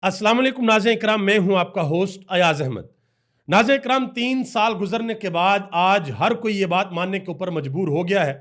अस्सलाम वालेकुम नाज़रीन इकराम, मैं हूं आपका होस्ट अयाज अहमद। नाज़रीन इकराम, 3 साल गुजरने के बाद आज हर कोई ये बात मानने के ऊपर मजबूर हो गया है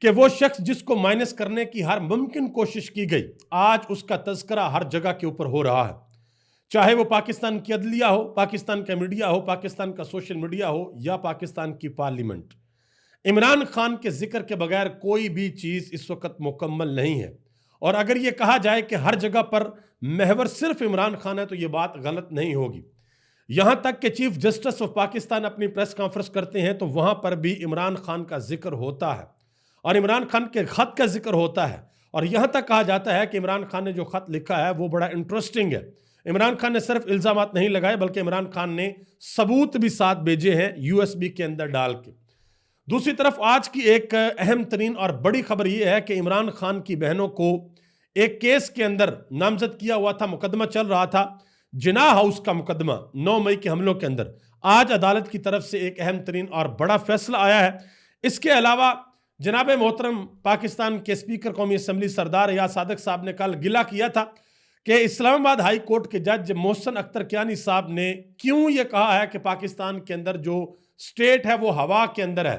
कि वो शख्स जिसको माइनस करने की हर मुमकिन कोशिश की गई, आज उसका तज़किरा हर जगह के ऊपर हो रहा है। चाहे वो पाकिस्तान की अदलिया हो, पाकिस्तान का मीडिया हो, पाकिस्तान का सोशल मीडिया हो या पाकिस्तान की पार्लियामेंट। इमरान खान के जिक्र के बगैर कोई भी चीज़ इस वक्त मुकम्मल नहीं है। और अगर ये कहा जाए कि हर जगह पर महवर सिर्फ इमरान खान है तो ये बात गलत नहीं होगी। यहां तक कि चीफ जस्टिस ऑफ पाकिस्तान अपनी प्रेस कॉन्फ्रेंस करते हैं तो वहां पर भी इमरान खान का जिक्र होता है और इमरान खान के खत का जिक्र होता है। और यहां तक कहा जाता है कि इमरान खान ने जो खत लिखा है वो बड़ा इंटरेस्टिंग है। इमरान खान ने सिर्फ इल्जामात नहीं लगाए बल्कि इमरान खान ने सबूत भी साथ भेजे हैं यूएसबी के अंदर डाल के। दूसरी तरफ आज की एक अहम तरीन और बड़ी खबर यह है कि इमरान खान की बहनों को एक केस के अंदर नामजद किया हुआ था, मुकदमा चल रहा था, जिनाह हाउस का मुकदमा 9 मई के हमलों के अंदर। आज अदालत की तरफ से एक अहम तरीन और बड़ा फैसला आया है। इसके अलावा जनाब मोहतरम पाकिस्तान के स्पीकर कौमी असम्बली सरदार या सादक साहब ने कल गिला किया था कि इस्लामाबाद हाई कोर्ट के जज मोहसन अख्तर कियानी साहब ने क्यों ये कहा है कि पाकिस्तान के अंदर जो स्टेट है वो हवा के अंदर है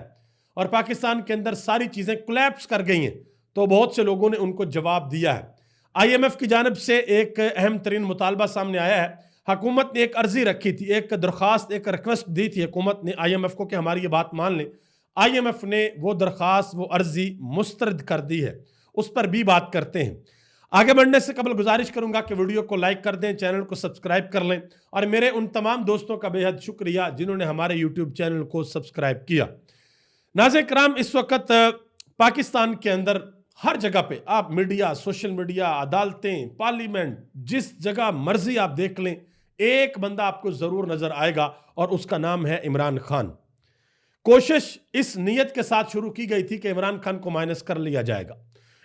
और पाकिस्तान के अंदर सारी चीज़ें कोलैप्स कर गई हैं। तो बहुत से लोगों ने उनको जवाब दिया है। आईएमएफ की जानिब से एक अहम तरीन मुतालबा सामने आया है। हुकूमत ने एक अर्जी रखी थी, एक दरख्वास्त, एक रिक्वेस्ट दी थी हुकूमत ने आईएमएफ को कि हमारी ये बात मान लें। आईएमएफ ने वो दरख्वास्त, वो अर्जी मुस्तरद कर दी है। उस पर भी बात करते हैं। आगे बढ़ने से कबल गुजारिश करूंगा कि वीडियो को लाइक कर दें, चैनल को सब्सक्राइब कर लें और मेरे उन तमाम दोस्तों का बेहद शुक्रिया जिन्होंने हमारे यूट्यूब चैनल को सब्सक्राइब किया। नाज़रीन कराम, इस वक्त पाकिस्तान के अंदर हर जगह पे आप मीडिया, सोशल मीडिया, अदालतें, पार्लियामेंट, जिस जगह मर्जी आप देख लें, एक बंदा आपको जरूर नजर आएगा और उसका नाम है इमरान खान। कोशिश इस नीयत के साथ शुरू की गई थी कि इमरान खान को माइनस कर लिया जाएगा,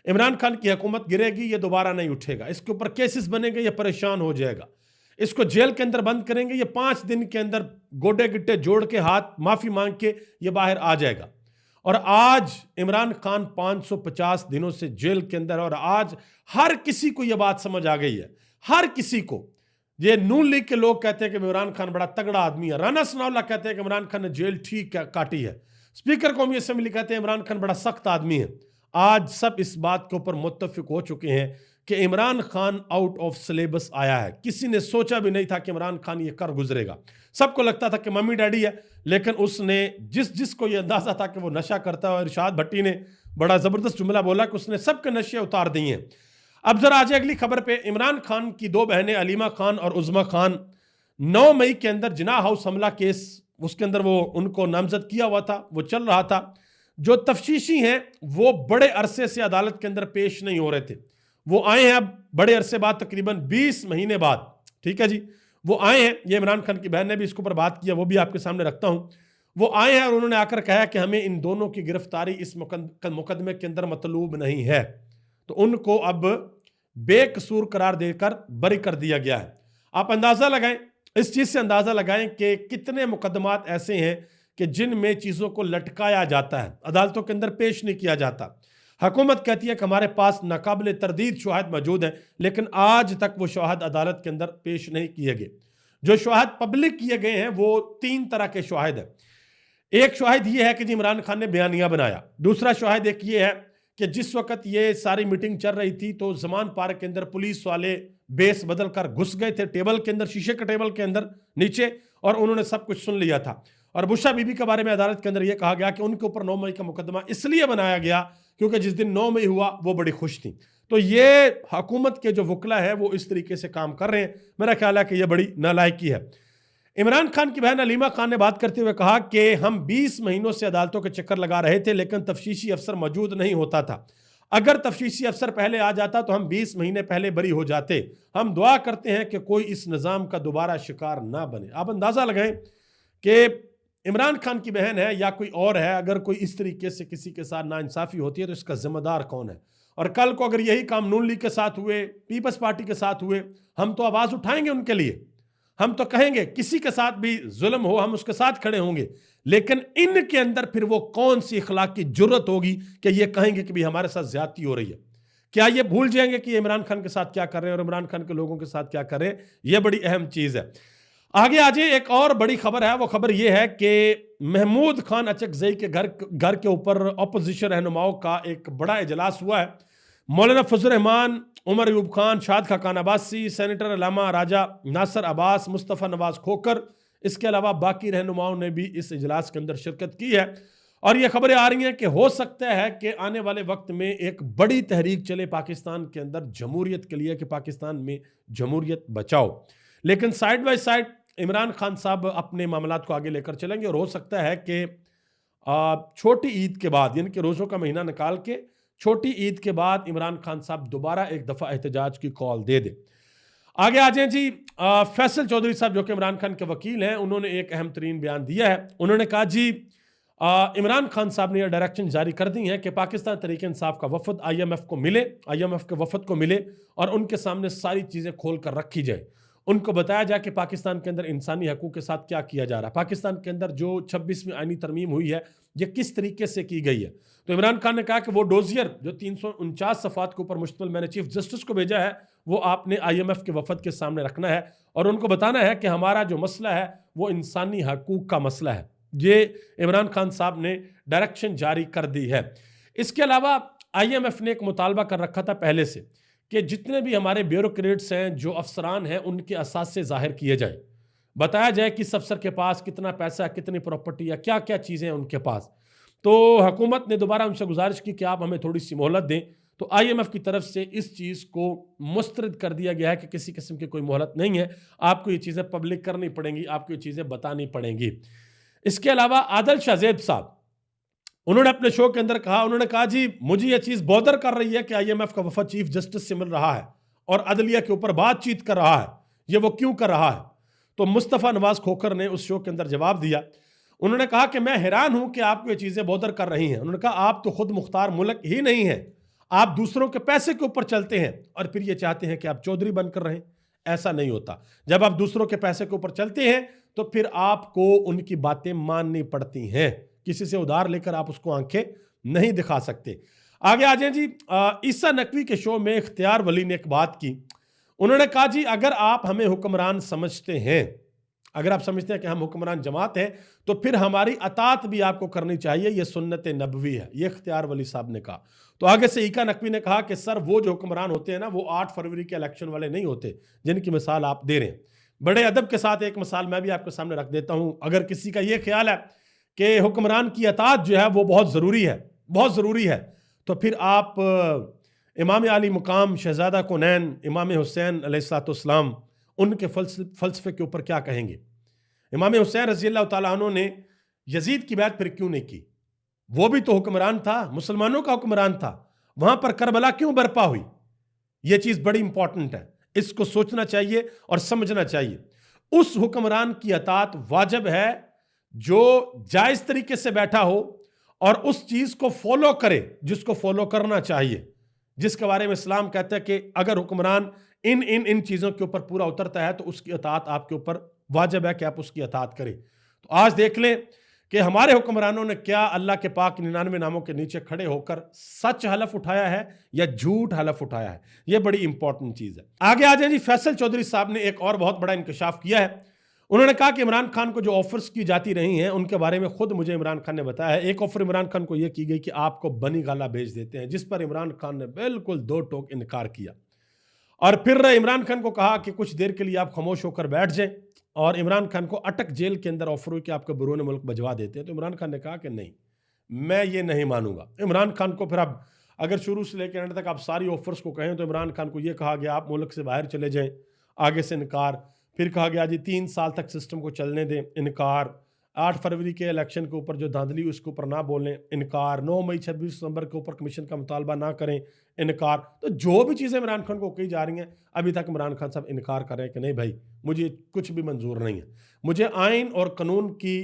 इमरान खान की हुकूमत गिरेगी, ये दोबारा नहीं उठेगा, इसके ऊपर केसेस बनेंगे, ये परेशान हो जाएगा, इसको जेल के अंदर बंद करेंगे, ये 5 दिन के अंदर गोडे गिट्टे जोड़ के हाथ माफी मांग के ये बाहर आ जाएगा। और आज इमरान खान 550 दिनों से जेल के अंदर। और आज हर किसी को यह बात समझ आ गई है, हर किसी को। ये नून लीग के लोग कहते हैं कि इमरान खान बड़ा तगड़ा आदमी है, राना सनाउल्ला कहते हैं कि इमरान खान ने जेल ठीक काटी है, स्पीकर कौमी असम्बली कहते हैं इमरान खान बड़ा सख्त आदमी है। आज सब इस बात के ऊपर मुत्तफिक हो चुके हैं कि Imran Khan out of syllabus आया है। किसी ने सोचा भी नहीं था कि इमरान खान ये कर गुजरेगा। सबको लगता था कि मम्मी डैडी है, लेकिन उसने जिसको ये अंदाजा था कि वो नशा करता है, और इरशाद भट्टी ने बड़ा जबरदस्त जुमला बोला कि उसने सबके नशे उतार दिए हैं। अब जरा आज अगली खबर पे। इमरान खान की 2 बहनें अलीमा खान और उज़मा खान 9 मई के अंदर जिनाह हाउस हमला केस, उसके अंदर वो उनको नामजद किया हुआ था, वो चल रहा था। जो तफ्तीशी हैं वो बड़े अरसे से अदालत के अंदर पेश नहीं हो रहे थे। वो आए हैं अब बड़े अरसे बाद, तकरीबन 20 महीने बाद, ठीक है जी, वो आए हैं। ये इमरान खान की बहन ने भी इसके ऊपर बात किया, वो भी आपके सामने रखता हूं। वो आए हैं और उन्होंने आकर कहा कि हमें इन दोनों की गिरफ्तारी इस मुकदमे के अंदर मतलूब नहीं है। तो उनको अब बेकसूर करार देकर बरी कर दिया गया है। आप अंदाजा लगाएं, इस चीज से अंदाजा लगाएं कि कितने मुकदमात ऐसे हैं कि जिनमें चीजों को लटकाया जाता है, अदालतों के अंदर पेश नहीं किया जाता। हुकूमत कहती है कि हमारे पास नाकाबिले तरदीद शवाहिद मौजूद हैं, लेकिन आज तक वो शवाहिद अदालत के अंदर पेश नहीं किए गए। जो शवाहिद पब्लिक किए गए हैं वो 3 तरह के शवाहिद हैं। एक शवाहिद ये है कि जी इमरान खान ने बयानिया बनाया। दूसरा शवाहिद एक ये है कि जिस वक्त ये सारी मीटिंग चल रही थी तो जमान पार्क के अंदर पुलिस वाले बेस बदल कर घुस गए थे टेबल के अंदर, शीशे के टेबल के अंदर नीचे, और उन्होंने सब कुछ सुन लिया था। और बुशा बीबी के बारे में अदालत के अंदर यह कहा गया कि उनके ऊपर 9 मई का मुकदमा इसलिए बनाया गया क्योंकि जिस दिन 9 मई हुआ वो बड़ी खुश थी। तो ये हुकूमत के जो वकला है वो इस तरीके से काम कर रहे हैं। मेरा ख्याल है कि यह बड़ी नालायकी है। इमरान खान की बहन अलीमा खान ने बात करते हुए कहा कि हम 20 महीनों से अदालतों के चक्कर लगा रहे थे, लेकिन तफ्तीशी अफसर मौजूद नहीं होता था। अगर तफ्तीशी अफसर पहले आ जाता तो हम 20 महीने पहले बरी हो जाते। हम दुआ करते हैं कि कोई इस निज़ाम का दोबारा शिकार ना बने। आप अंदाजा लगाएं कि इमरान खान की बहन है या कोई और है, अगर कोई इस तरीके से किसी के साथ नाइंसाफी होती है तो इसका जिम्मेदार कौन है। और कल को अगर यही काम नून लीग के साथ हुए, पीपल्स पार्टी के साथ हुए, हम तो आवाज उठाएंगे उनके लिए, हम तो कहेंगे किसी के साथ भी जुल्म हो हम उसके साथ खड़े होंगे। लेकिन इनके अंदर फिर वो कौन सी इखलाक की जुर्रत होगी कि ये कहेंगे कि भी हमारे साथ ज्यादती हो रही है। क्या ये भूल जाएंगे कि इमरान खान के साथ क्या कर रहे हैं और इमरान खान के लोगों के साथ क्या कर रहे हैं? ये बड़ी अहम चीज है। आगे आज एक और बड़ी खबर है, वो खबर ये है कि महमूद खान अचकजई के घर के ऊपर अपोजिशन रहनुमाओं का एक बड़ा इजलास हुआ है। मौलाना फजल रहमान, उमर अयूब खान, शाद खाकान अब्बासी, सेनेटर अलामा राजा नासर अब्बास, मुस्तफ़ा नवाज खोकर, इसके अलावा बाकी रहनुमाओं ने भी इस इजलास के अंदर शिरकत की है। और ये खबरें आ रही हैं कि हो सकता है कि आने वाले वक्त में एक बड़ी तहरीक चले पाकिस्तान के अंदर जमहूरियत के लिए, कि पाकिस्तान में जमहूरियत बचाओ। लेकिन side by side Imran Khan साहब अपने मामलात को आगे लेकर चलेंगे और हो सकता है कि छोटी ईद के बाद, यानी कि रोज़ों का महीना निकाल के छोटी ईद के बाद इमरान खान साहब दोबारा एक दफ़ा एहतजाज की कॉल दे दे। आगे आ जाए जी, फैसल चौधरी साहब जो कि इमरान खान के वकील हैं, उन्होंने एक अहम तरीन बयान दिया है। उन्होंने कहा जी इमरान खान साहब ने यह डायरेक्शन जारी कर दी है कि पाकिस्तान तहरीक इंसाफ का वफद IMF को मिले, IMF के वफद को मिले और उनके सामने सारी चीज़ें खोल कर रखी जाए। उनको बताया जाए कि पाकिस्तान के अंदर इंसानी हकूक़ के साथ क्या किया जा रहा है, पाकिस्तान के अंदर जो 26वीं आईनी तरमीम हुई है ये किस तरीके से की गई है। तो इमरान खान ने कहा कि वो डोजियर जो 349 सफ़ात के ऊपर मुश्तमिल मैंने चीफ जस्टिस को भेजा है, वो आपने IMF के वफद के सामने रखना है और उनको बताना है कि हमारा जो मसला है वो इंसानी हकूक़ का मसला है। ये इमरान खान साहब ने डायरेक्शन जारी कर दी है। इसके अलावा IMF ने एक मुतालबा कर रखा था पहले से कि जितने भी हमारे ब्यूरोक्रेट्स हैं, जो अफसरान हैं, उनके असासे ज़ाहिर किए जाए, बताया जाए कि इस अफसर के पास कितना पैसा, कितनी प्रॉपर्टी या क्या क्या चीज़ें हैं उनके पास। तो हुकूमत ने दोबारा उनसे गुजारिश की कि आप हमें थोड़ी सी मोहलत दें। तो IMF की तरफ से इस चीज़ को मुस्तरद कर दिया गया है कि किसी किस्म की कोई मोहलत नहीं है, आपको ये चीज़ें पब्लिक करनी पड़ेंगी, आपको ये चीज़ें बतानी पड़ेंगी। इसके अलावा आदिल शाहजेब साहब, उन्होंने अपने शो के अंदर कहा, उन्होंने कहा जी मुझे ये चीज़ बॉदर कर रही है कि IMF का वफद चीफ जस्टिस से मिल रहा है और अदलिया के ऊपर बातचीत कर रहा है, ये वो क्यों कर रहा है? तो मुस्तफ़ा नवाज खोखर ने उस शो के अंदर जवाब दिया। उन्होंने कहा कि मैं हैरान हूं कि आपको ये चीज़ें बॉदर कर रही हैं। उन्होंने कहा आप तो खुद मुख्तार मुल्क ही नहीं है, आप दूसरों के पैसे के ऊपर चलते हैं और फिर ये चाहते हैं कि आप चौधरी बनकर रहें। ऐसा नहीं होता। जब आप दूसरों के पैसे के ऊपर चलते हैं तो फिर आपको उनकी बातें माननी पड़ती हैं, किसी से उधार लेकर आप उसको आंखें नहीं दिखा सकते। आगे आ जाए जी, ईसा नकवी के शो में इख्तियार वली ने एक बात की। उन्होंने कहा जी अगर आप हमें हुक्मरान समझते हैं, अगर आप समझते हैं कि हम हुक्मरान जमात हैं, तो फिर हमारी अतात भी आपको करनी चाहिए, यह सुन्नत नबवी है। ये इख्तियार वली साहब ने कहा। तो आगे से ईका नकवी ने कहा कि सर वो जो हुक्मरान होते हैं ना, वो 8 फरवरी के इलेक्शन वाले नहीं होते जिनकी मिसाल आप दे रहे हैं। बड़े अदब के साथ एक मिसाल मैं भी आपके सामने रख देता हूं। अगर किसी का यह ख्याल है कि हुक्मरान की अतात जो है वो बहुत ज़रूरी है, बहुत ज़रूरी है, तो फिर आप इमाम आली मुकाम शहजादा कोनैन इमाम हुसैन अलैहिस्सलाम उनके फ़लसफ़े के ऊपर क्या कहेंगे? इमाम हुसैन रज़ी अल्लाह तआला अन्हु ने यजीद की बैत फिर क्यों नहीं की? वो भी तो हुक्मरान था, मुसलमानों का हुक्मरान था। वहां पर करबला क्यों बर्पा हुई? यह चीज़ बड़ी इंपॉर्टेंट है, इसको सोचना चाहिए और समझना चाहिए। उस हुक्मरान की अतात वाजिब है जो जायज़ तरीके से बैठा हो और उस चीज़ को फॉलो करे जिसको फॉलो करना चाहिए, जिसके बारे में इस्लाम कहता है कि अगर हुक्मरान इन इन इन चीज़ों के ऊपर पूरा उतरता है तो उसकी अतात आपके ऊपर वाजिब है कि आप उसकी अतात करें। तो आज देख लें कि हमारे हुक्मरानों ने क्या अल्लाह के पाक 99 नामों के नीचे खड़े होकर सच हलफ उठाया है या झूठ हलफ उठाया है। यह बड़ी इंपॉर्टेंट चीज़ है। आगे आ जाए जी, फैसल चौधरी साहब ने एक और बहुत बड़ा इंकशाफ किया है। उन्होंने कहा कि इमरान खान को जो ऑफर्स की जाती रही हैं उनके बारे में खुद मुझे इमरान खान ने बताया है। एक ऑफर इमरान खान को यह की गई कि आपको बनी गाला भेज देते हैं, जिस पर इमरान खान ने बिल्कुल दो टोक इनकार किया और फिर इमरान खान को कहा कि कुछ देर के लिए आप खामोश होकर बैठ जाएं और इमरान खान को अटक जेल के अंदर ऑफर हुई कि आपको बैरून मुल्क भिजवा देते हैं। तो इमरान खान ने कहा कि नहीं, मैं ये नहीं मानूंगा। इमरान खान को फिर अब अगर शुरू से लेकर एंड तक आप सारी ऑफर्स को कहें तो इमरान खान को ये कहा गया आप मुल्क से बाहर चले जाएं, आगे से इनकार। फिर कहा गया जी 3 साल तक सिस्टम को चलने दें, इनकार। 8 फरवरी के इलेक्शन के ऊपर जो धांधली उसके ऊपर ना बोलें, इनकार। 9 मई 26 दिसंबर के ऊपर कमीशन का मुतालबा ना करें, इनकार। तो जो भी चीज़ें इमरान खान को कही जा रही हैं अभी तक इमरान खान साहब इनकार कर रहे हैं कि नहीं भाई मुझे कुछ भी मंजूर नहीं है, मुझे आइन और कानून की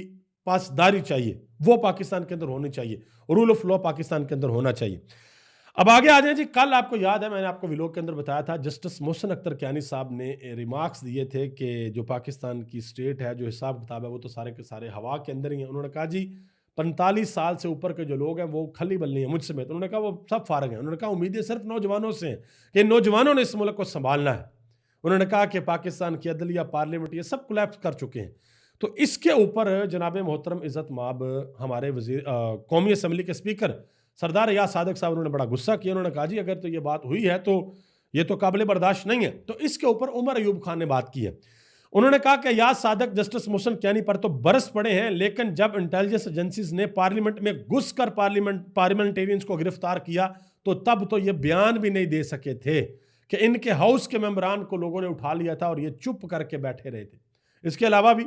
पासदारी चाहिए, वो पाकिस्तान के अंदर होनी चाहिए, रूल ऑफ लॉ पाकिस्तान के अंदर होना चाहिए। अब आगे आ जाए जी, कल आपको याद है मैंने आपको व्लॉग के अंदर बताया था जस्टिस मोहसिन अख्तर कियानी साहब ने रिमार्क्स दिए थे कि जो पाकिस्तान की स्टेट है, जो हिसाब किताब है वो तो सारे के सारे हवा के अंदर ही है। उन्होंने कहा जी 45 साल से ऊपर के जो लोग हैं वो खली बल नहीं है मुझसे में। तो उन्होंने कहा वो सब फारग हैं। उन्होंने कहा उम्मीदें सिर्फ नौजवानों से हैं कि नौजवानों ने इस मुल्क को संभालना है। उन्होंने कहा कि पाकिस्तान की अदलिया, पार्लियामेंट, ये सब कोलैप्स कर चुके हैं। तो इसके ऊपर जनाब मोहतरम इज़्ज़त माब हमारे वजीर कौमी असम्बली के स्पीकर सरदार याद सादिक साहब, उन्होंने बड़ा गुस्सा किया। उन्होंने कहा जी अगर तो ये बात हुई है तो ये तो काबिल बर्दाश्त नहीं है। तो इसके ऊपर उमर अयूब खान ने बात की है। उन्होंने कहा कि याद सादिक जस्टिस मोहसिन कैनी पर तो बरस पड़े हैं, लेकिन जब इंटेलिजेंस एजेंसीज ने पार्लियामेंट में घुसकर पार्लियामेंटेरियंस को गिरफ्तार किया तो तब तो ये बयान भी नहीं दे सके थे कि इनके हाउस के मेंबरान को लोगों ने उठा लिया था और ये चुप करके बैठे रहे थे। इसके अलावा भी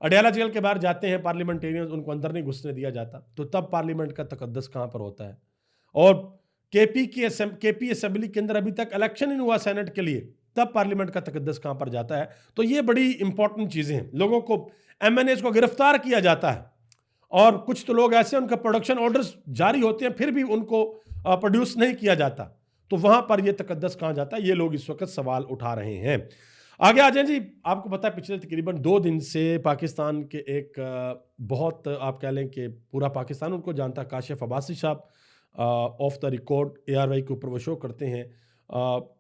अडयाला जेल के बाहर जाते हैं पार्लियामेंटेरियंस, उनको अंदर नहीं घुसने दिया जाता, तो तब पार्लियामेंट का तकद्दस कहाँ पर होता है। और केपी असेंबली के अंदर अभी तक इलेक्शन ही नहीं हुआ सेनेट के लिए, तब पार्लियामेंट का तकद्दस कहाँ पर जाता है। तो ये बड़ी इंपॉर्टेंट चीज़ें हैं। लोगों को, एमएनएस को गिरफ्तार किया जाता है और कुछ तो लोग ऐसे उनका प्रोडक्शन ऑर्डर्स जारी होते हैं फिर भी उनको प्रोड्यूस नहीं किया जाता, तो वहां पर यह तकद्दस कहाँ जाता है, ये लोग इस वक्त सवाल उठा रहे हैं। आगे आ जाए जी। आपको पता है पिछले तकरीबन 2 दिन से पाकिस्तान के एक बहुत आप कह लें कि पूरा पाकिस्तान उनको जानता है, काशिफ अब्बासी साहब ऑफ द रिकॉर्ड ARY के ऊपर वो शो करते हैं।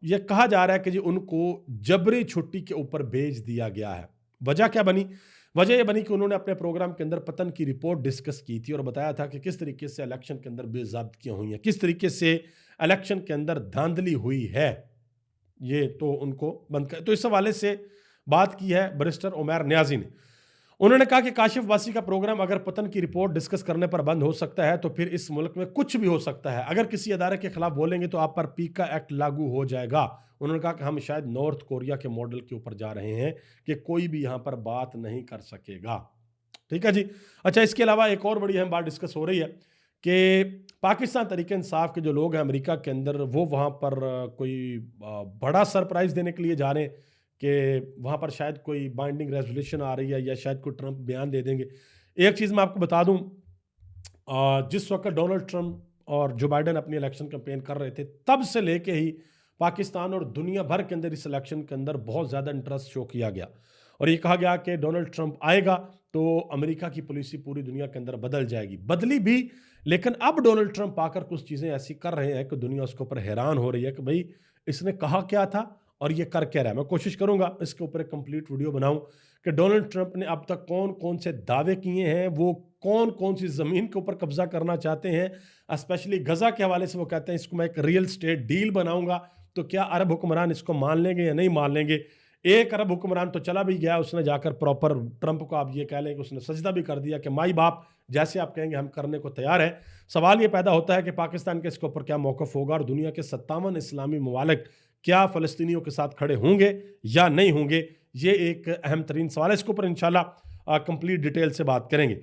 यह कहा जा रहा है कि जी उनको जबरी छुट्टी के ऊपर भेज दिया गया है। वजह क्या बनी? वजह यह बनी कि उन्होंने अपने प्रोग्राम के अंदर पतन की रिपोर्ट डिस्कस की थी और बताया था कि किस तरीके से इलेक्शन के अंदर बेज़ाब्तियां हुई हैं, किस तरीके से इलेक्शन के अंदर धांधली हुई है। ये तो उनको बंद कर, तो इस हवाले से बात की है बैरिस्टर उमैर न्याजी ने। उन्होंने कहा कि काशिफ वासी का प्रोग्राम अगर पतन की रिपोर्ट डिस्कस करने पर बंद हो सकता है तो फिर इस मुल्क में कुछ भी हो सकता है। अगर किसी अदारे के खिलाफ बोलेंगे तो आप पर पीका एक्ट लागू हो जाएगा। उन्होंने कहा कि हम शायद नॉर्थ कोरिया के मॉडल के ऊपर जा रहे हैं कि कोई भी यहां पर बात नहीं कर सकेगा। ठीक है जी। अच्छा, इसके अलावा एक और बड़ी अहम बात डिस्कस हो रही है कि पाकिस्तान तरीके इंसाफ के जो लोग हैं अमेरिका के अंदर, वो वहाँ पर कोई बड़ा सरप्राइज़ देने के लिए जा रहे हैं कि वहाँ पर शायद कोई बाइंडिंग रेजोल्यूशन आ रही है या शायद कोई ट्रंप बयान दे देंगे। एक चीज़ मैं आपको बता दूं, जिस वक्त डोनाल्ड ट्रंप और जो बाइडन अपनी इलेक्शन कैंपेन कर रहे थे, तब से लेके ही पाकिस्तान और दुनिया भर के अंदर इस इलेक्शन के अंदर बहुत ज़्यादा इंटरेस्ट शो किया गया और ये कहा गया कि डोनाल्ड ट्रंप आएगा तो अमेरिका की पॉलिसी पूरी दुनिया के अंदर बदल जाएगी। बदली भी, लेकिन अब डोनाल्ड ट्रंप आकर कुछ चीज़ें ऐसी कर रहे हैं कि दुनिया उसके ऊपर हैरान हो रही है कि भाई इसने कहा क्या था और ये कर क्या रहा है। मैं कोशिश करूंगा इसके ऊपर एक कंप्लीट वीडियो बनाऊं कि डोनाल्ड ट्रंप ने अब तक कौन कौन से दावे किए हैं, वो कौन कौन सी ज़मीन के ऊपर कब्जा करना चाहते हैं। स्पेशली गजा के हवाले से वो कहते हैं इसको मैं एक रियल स्टेट डील बनाऊंगा, तो क्या अरब हुक्मरान इसको मान लेंगे या नहीं मान लेंगे। एक अरब हुक्मरान तो चला भी गया, उसने जाकर प्रॉपर ट्रंप को आप ये कह लें कि उसने सजदा भी कर दिया कि माई बाप जैसे आप कहेंगे हम करने को तैयार हैं। सवाल ये पैदा होता है कि पाकिस्तान के इसके ऊपर क्या मौक़िफ़ होगा और दुनिया के 57 इस्लामी ममालिक क्या फ़लस्तीनियों के साथ खड़े होंगे या नहीं होंगे। ये एक अहम तरीन सवाल है, इसके ऊपर इंशाल्लाह कंप्लीट डिटेल से बात करेंगे।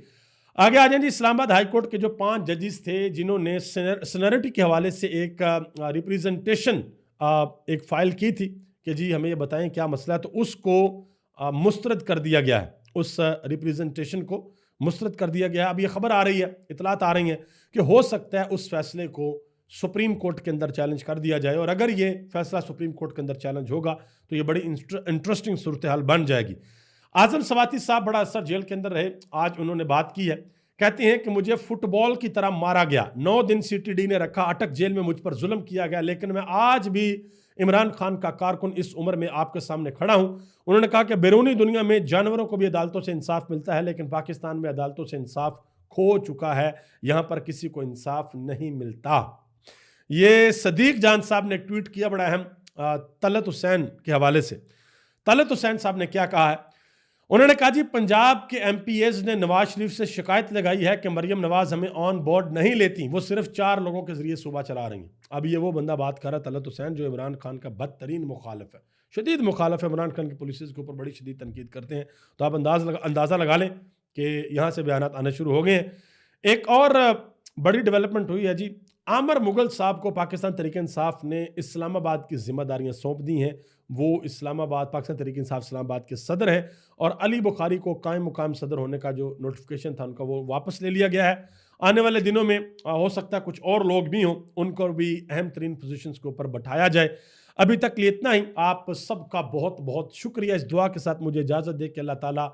आगे आ जाएंगे। इस्लामाबाद हाई कोर्ट के जो 5 जजेस थे जिन्होंने सीनियरिटी के हवाले से एक रिप्रेजेंटेशन एक फाइल की थी कि जी हमें ये बताएं क्या मसला है, तो उसको मुस्तरद कर दिया गया है। उस रिप्रेजेंटेशन को मुस्तरद कर दिया गया है। अब ये खबर आ रही है, इतलात आ रही हैं कि हो सकता है उस फैसले को सुप्रीम कोर्ट के अंदर चैलेंज कर दिया जाए और अगर ये फैसला सुप्रीम कोर्ट के अंदर चैलेंज होगा तो ये बड़ी इंटरेस्टिंग सूरत हाल बन जाएगी। आजम सवाती साहब बड़ा असर जेल के अंदर रहे, आज उन्होंने बात की है। कहते हैं कि मुझे फुटबॉल की तरह मारा गया, 9 दिन CTD ने रखा, अटक जेल में मुझ पर जुल्म किया गया, लेकिन मैं आज भी इमरान खान का कारकुन इस उम्र में आपके सामने खड़ा हूं। उन्होंने कहा कि बैरूनी दुनिया में जानवरों को भी अदालतों से इंसाफ मिलता है, लेकिन पाकिस्तान में अदालतों से इंसाफ खो चुका है, यहां पर किसी को इंसाफ नहीं मिलता। ये सदीक जान साहब ने ट्वीट किया बड़ा अहम तलत हुसैन के हवाले से। तलत हुसैन साहब ने क्या कहा है? उन्होंने कहा जी पंजाब के MPAs ने नवाज शरीफ से शिकायत लगाई है कि मरियम नवाज हमें ऑन बोर्ड नहीं लेती, वो सिर्फ 4 लोगों के जरिए सूबा चला रही हैं। अब ये वो बंदा बात कर रहा है तलत हुसैन जो इमरान खान का बदतरीन मुखालिफ है, शदीद मुखालिफ है, इमरान खान की पॉलिसीज़ के ऊपर बड़ी शदीद तनकीद करते हैं। तो आप अंदाज़ा लगा लें कि यहाँ से बयानात आने शुरू हो गए हैं। एक और बड़ी डेवलपमेंट हुई है जी, आमर मुगल साहब को पाकिस्तान तहरीक इंसाफ ने इस्लामाबाद की जिम्मेदारियां सौंप दी हैं। वो इस्लामाबाद, पाकिस्तान तहरीक इंसाफ इस्लामाबाद के सदर हैं और अली बुखारी को कायम मुकाम सदर होने का जो नोटिफिकेशन था उनका वो वापस ले लिया गया है। आने वाले दिनों में हो सकता है कुछ और लोग भी हों, उनको भी अहम तरीन पोजीशंस के ऊपर बैठाया जाए। अभी तक लिए इतना ही। आप सबका बहुत बहुत शुक्रिया। इस दुआ के साथ मुझे इजाज़त दे कि अल्लाह ताला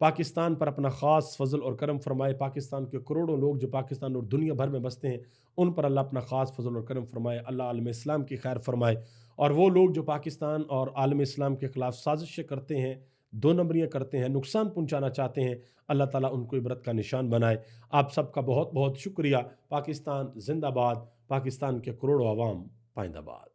पाकिस्तान पर अपना ख़ास फजल और करम फरमाए। पाकिस्तान के करोड़ों लोग जो पाकिस्तान और दुनिया भर में बसते हैं, उन पर अल्लाह अपना ख़ास फजल और करम फरमाए। अल्लाह आलम इस्लाम की खैर फरमाए। और वो लोग जो पाकिस्तान और आलम इस्लाम के ख़िलाफ़ साजिशें करते हैं, दो नंबरियाँ करते हैं, नुकसान पहुँचाना चाहते हैं, अल्लाह ताला उनको इबरत का निशान बनाए। आप सबका बहुत बहुत शुक्रिया। पाकिस्तान जिंदाबाद। पाकिस्तान के करोड़ों अवाम पाइंदाबाद।